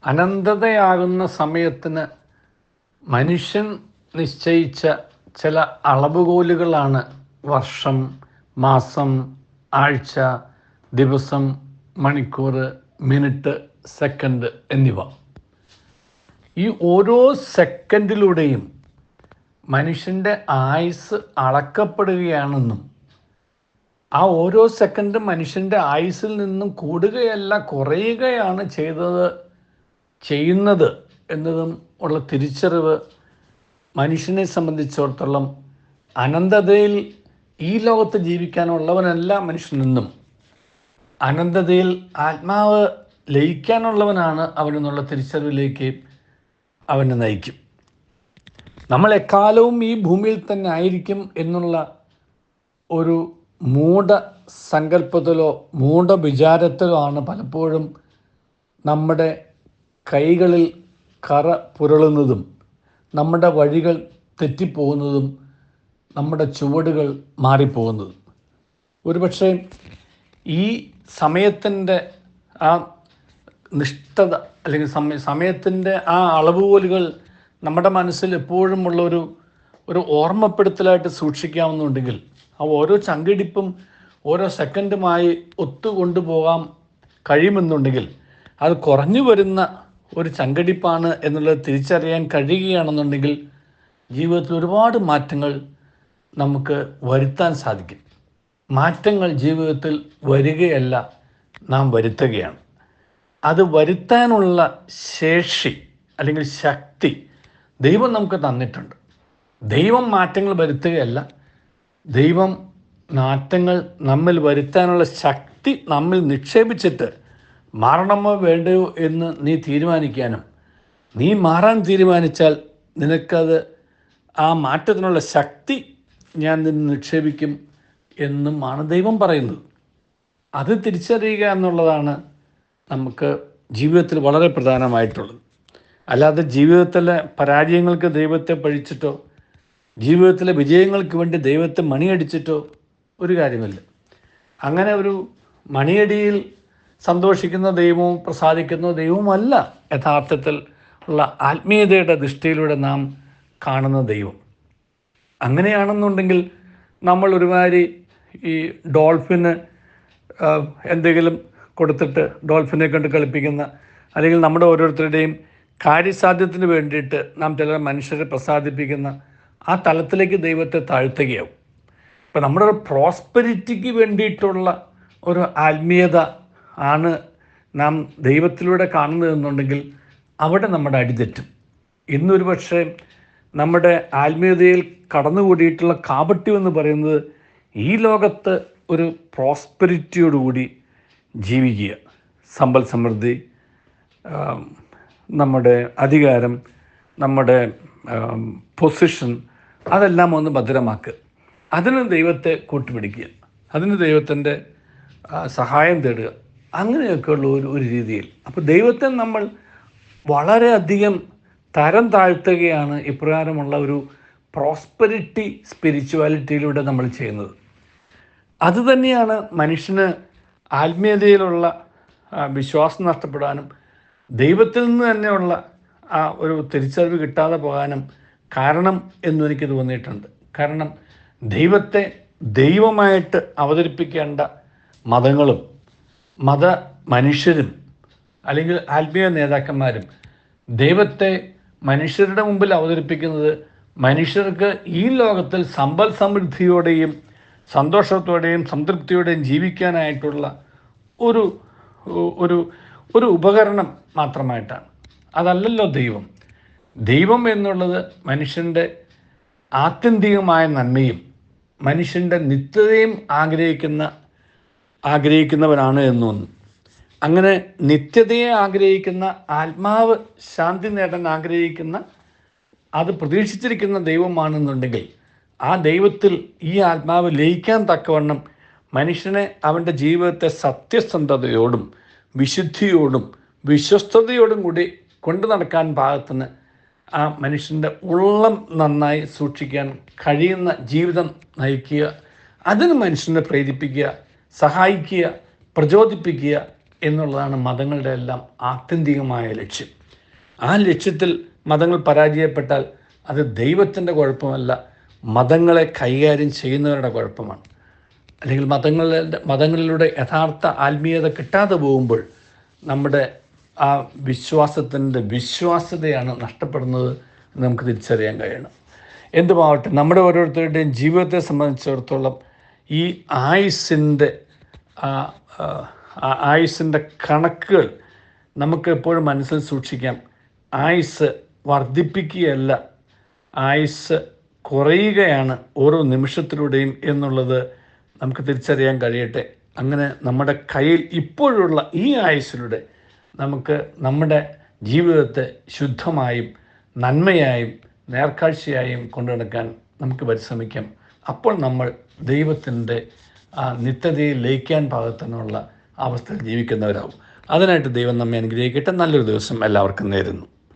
അനന്തതയാകുന്ന സമയത്തിന് മനുഷ്യൻ നിശ്ചയിച്ച ചില അളവുകോലുകളാണ് വർഷം, മാസം, ആഴ്ച, ദിവസം, മണിക്കൂർ, മിനിറ്റ്, സെക്കൻഡ് എന്നിവ. ഈ ഓരോ സെക്കൻഡിലൂടെയും മനുഷ്യൻ്റെ ആയുസ് അളക്കപ്പെടുകയാണെന്നും ആ ഓരോ സെക്കൻഡും മനുഷ്യൻ്റെ ആയുസ്സിൽ നിന്നും കൂടുകയല്ല കുറയുകയാണ് ചെയ്യുന്നത് എന്നതും ഉള്ള തിരിച്ചറിവ് മനുഷ്യനെ സംബന്ധിച്ചിടത്തോളം അനന്തതയിൽ ഈ ലോകത്ത് ജീവിക്കാനുള്ളവനല്ല മനുഷ്യനെന്നും അനന്തതയിൽ ആത്മാവ് ലയിക്കാനുള്ളവനാണ് അവനെന്നുള്ള തിരിച്ചറിവിലേക്ക് അവനെ നയിക്കും. നമ്മൾ എക്കാലവും ഈ ഭൂമിയിൽ തന്നെ ആയിരിക്കും എന്നുള്ള ഒരു മൂഢ സങ്കല്പത്തിലോ മൂഢ വിചാരത്തിലോ ആണ് പലപ്പോഴും നമ്മുടെ കൈകളിൽ കറ പുരളുന്നതും നമ്മുടെ വഴികൾ തെറ്റിപ്പോകുന്നതും നമ്മുടെ ചുവടുകൾ മാറിപ്പോകുന്നതും. ഒരുപക്ഷെ ഈ സമയത്തിൻ്റെ ആ നിഷ്ഠത അല്ലെങ്കിൽ സമയത്തിൻ്റെ ആ അളവുകോലുകൾ നമ്മുടെ മനസ്സിൽ എപ്പോഴും ഉള്ള ഒരു ഓർമ്മപ്പെടുത്തലായിട്ട് സൂക്ഷിക്കാവുന്നുണ്ടെങ്കിൽ ആ ഓരോ ചങ്കിടിപ്പും ഓരോ സെക്കൻഡുമായി ഒത്തുകൊണ്ടുപോകാൻ കഴിയുമെന്നുണ്ടെങ്കിൽ അത് കുറഞ്ഞു വരുന്ന ഒരു ചങ്കടിപ്പാണ് എന്നുള്ളത് തിരിച്ചറിയാൻ കഴിയുകയാണെന്നുണ്ടെങ്കിൽ ജീവിതത്തിൽ ഒരുപാട് മാറ്റങ്ങൾ നമുക്ക് വരുത്താൻ സാധിക്കും. മാറ്റങ്ങൾ ജീവിതത്തിൽ വരികയല്ല, നാം വരുത്തുകയാണ്. അത് വരുത്താനുള്ള ശേഷി അല്ലെങ്കിൽ ശക്തി ദൈവം നമുക്ക് തന്നിട്ടുണ്ട്. ദൈവം മാറ്റങ്ങൾ വരുത്തുകയല്ല, ദൈവം മാറ്റങ്ങൾ നമ്മിൽ വരുത്താനുള്ള ശക്തി നമ്മിൽ നിക്ഷേപിച്ചിട്ട് മാറണമോ വേണ്ടയോ എന്ന് നീ തീരുമാനിക്കാനും നീ മാറാൻ തീരുമാനിച്ചാൽ നിനക്കത് ആ മാറ്റത്തിനുള്ള ശക്തി ഞാൻ നിന്നെ നിക്ഷേപിക്കും എന്നുമാണ് ദൈവം പറയുന്നത്. അത് തിരിച്ചറിയുക എന്നുള്ളതാണ് നമുക്ക് ജീവിതത്തിൽ വളരെ പ്രധാനമായിട്ടുള്ളത്. അല്ലാതെ ജീവിതത്തിലെ പരാജയങ്ങൾക്ക് ദൈവത്തെ പഴിച്ചിട്ടോ ജീവിതത്തിലെ വിജയങ്ങൾക്ക് വേണ്ടി ദൈവത്തെ മണിയടിച്ചിട്ടോ ഒരു കാര്യമില്ല. അങ്ങനെ ഒരു മണിയടിയിൽ സന്തോഷിക്കുന്ന ദൈവവും പ്രസാദിക്കുന്ന ദൈവവുമല്ല യഥാർത്ഥത്തിൽ ഉള്ള ആത്മീയതയുടെ ദൃഷ്ടിയിലൂടെ നാം കാണുന്ന ദൈവം. അങ്ങനെയാണെന്നുണ്ടെങ്കിൽ നമ്മൾ ഒരുമാതിരി ഈ ഡോൾഫിന് എന്തെങ്കിലും കൊടുത്തിട്ട് ഡോൾഫിനെ കൊണ്ട് കളിപ്പിക്കുന്ന അല്ലെങ്കിൽ നമ്മുടെ ഓരോരുത്തരുടെയും കാര്യസാധ്യത്തിന് വേണ്ടിയിട്ട് നാം ചില മനുഷ്യരെ പ്രസാദിപ്പിക്കുന്ന ആ തലത്തിലേക്ക് ദൈവത്തെ താഴ്ത്തുകയാവും. ഇപ്പം നമ്മുടെ ഒരു പ്രോസ്പെരിറ്റിക്ക് വേണ്ടിയിട്ടുള്ള ഒരു ആത്മീയത ആണ് നാം ദൈവത്തിലൂടെ കാണുന്നതെന്നുണ്ടെങ്കിൽ അവിടെ നമ്മുടെ അടിതെറ്റും. ഇന്നൊരു പക്ഷേ നമ്മുടെ ആത്മീയതയിൽ കടന്നുകൂടിയിട്ടുള്ള കാപട്യം എന്ന് പറയുന്നത് ഈ ലോകത്ത് ഒരു പ്രോസ്പെരിറ്റിയോടുകൂടി ജീവിക്കുക, സമ്പൽ സമൃദ്ധി, നമ്മുടെ അധികാരം, നമ്മുടെ പൊസിഷൻ, അതെല്ലാം ഒന്ന് ഭദ്രമാക്കുക, അതിന് ദൈവത്തെ കൂട്ടുപിടിക്കുക, അതിന് ദൈവത്തിൻ്റെ സഹായം തേടുക, അങ്ങനെയൊക്കെയുള്ള ഒരു രീതിയിൽ. അപ്പോൾ ദൈവത്തെ നമ്മൾ വളരെയധികം തരം താഴ്ത്തുകയാണ് ഇപ്രകാരമുള്ള ഒരു പ്രോസ്പെരിറ്റി സ്പിരിച്വാലിറ്റിയിലൂടെ നമ്മൾ ചെയ്യുന്നത്. അതുതന്നെയാണ് മനുഷ്യന് ആത്മീയതയിലുള്ള വിശ്വാസം നഷ്ടപ്പെടാനും ദൈവത്തിൽ നിന്ന് തന്നെയുള്ള ആ ഒരു തിരിച്ചറിവ് കിട്ടാതെ പോകാനും കാരണം എന്നും എനിക്ക് തോന്നിയിട്ടുണ്ട്. കാരണം ദൈവത്തെ ദൈവമായിട്ട് അവതരിപ്പിക്കേണ്ട മതങ്ങളും മനുഷ്യരും അല്ലെങ്കിൽ ആത്മീയ നേതാക്കന്മാരും ദൈവത്തെ മനുഷ്യരുടെ മുമ്പിൽ അവതരിപ്പിക്കുന്നത് മനുഷ്യർക്ക് ഈ ലോകത്തിൽ സമ്പൽ സമൃദ്ധിയോടെയും സന്തോഷത്തോടെയും സംതൃപ്തിയോടെയും ജീവിക്കാനായിട്ടുള്ള ഒരു ഒരു ഒരു ഉപകരണം മാത്രമായിട്ടാണ്. അതല്ലല്ലോ ദൈവം. ദൈവം എന്നുള്ളത് മനുഷ്യൻ്റെ ആത്യന്തികമായ നന്മയും മനുഷ്യൻ്റെ നിത്യതയും ആഗ്രഹിക്കുന്നവനാണ് എന്നൊന്ന്. അങ്ങനെ നിത്യതയെ ആഗ്രഹിക്കുന്ന, ആത്മാവ് ശാന്തി നേടാൻ ആഗ്രഹിക്കുന്ന, അത് പ്രതീക്ഷിച്ചിരിക്കുന്ന ദൈവമാണെന്നുണ്ടെങ്കിൽ ആ ദൈവത്തിൽ ഈ ആത്മാവ് ലയിക്കാൻ തക്കവണ്ണം മനുഷ്യനെ അവൻ്റെ ജീവിതത്തെ സത്യസന്ധതയോടും വിശുദ്ധിയോടും വിശ്വസ്തയോടും കൂടി കൊണ്ടു നടക്കാൻ പാകത്തിന് ആ മനുഷ്യൻ്റെ ഉള്ളം നന്നായി സൂക്ഷിക്കാൻ കഴിയുന്ന ജീവിതം നയിക്കുക, അതിന് മനുഷ്യനെ പ്രേരിപ്പിക്കുക, സഹായിക്കുക, പ്രചോദിപ്പിക്കുക, എന്നുള്ളതാണ് മതങ്ങളുടെ എല്ലാം ആത്യന്തികമായ ലക്ഷ്യം. ആ ലക്ഷ്യത്തിൽ മതങ്ങൾ പരാജയപ്പെട്ടാൽ അത് ദൈവത്തിൻ്റെ കുഴപ്പമല്ല, മതങ്ങളെ കൈകാര്യം ചെയ്യുന്നവരുടെ കുഴപ്പമാണ്. അല്ലെങ്കിൽ മതങ്ങളിലൂടെ യഥാർത്ഥ ആത്മീയത കിട്ടാതെ പോകുമ്പോൾ നമ്മുടെ ആ വിശ്വാസ്യതയാണ് നഷ്ടപ്പെടുന്നത് എന്ന് നമുക്ക് തിരിച്ചറിയാൻ കഴിയണം. എന്തുമാവട്ടെ, നമ്മുടെ ഓരോരുത്തരുടെയും ജീവിതത്തെ സംബന്ധിച്ചിടത്തോളം ഈ ആയുസ്സിൻ്റെ കണക്കുകൾ നമുക്ക് എപ്പോഴും മനസ്സിൽ സൂക്ഷിക്കാം. ആയുസ് വർദ്ധിപ്പിക്കുകയല്ല, ആയുസ് കുറയുകയാണ് ഓരോ നിമിഷത്തിലൂടെയും എന്നുള്ളത് നമുക്ക് തിരിച്ചറിയാൻ കഴിയട്ടെ. അങ്ങനെ നമ്മുടെ കയ്യിൽ ഇപ്പോഴുള്ള ഈ ആയുസ്സിലൂടെ നമുക്ക് നമ്മുടെ ജീവിതത്തെ ശുദ്ധമായും നന്മയായും നേർക്കാഴ്ചയായും കൊണ്ടുനടക്കാൻ നമുക്ക് പരിശ്രമിക്കാം. അപ്പോൾ നമ്മൾ ദൈവത്തിൻ്റെ നിത്യതയിൽ ലയിക്കാൻ പാകത്തിനുള്ള അവസ്ഥയിൽ ജീവിക്കുന്നവരാകും. അതിനായിട്ട് ദൈവം നമ്മെ അനുഗ്രഹിക്കട്ടെ. നല്ലൊരു ദിവസം എല്ലാവർക്കും നേരുന്നു.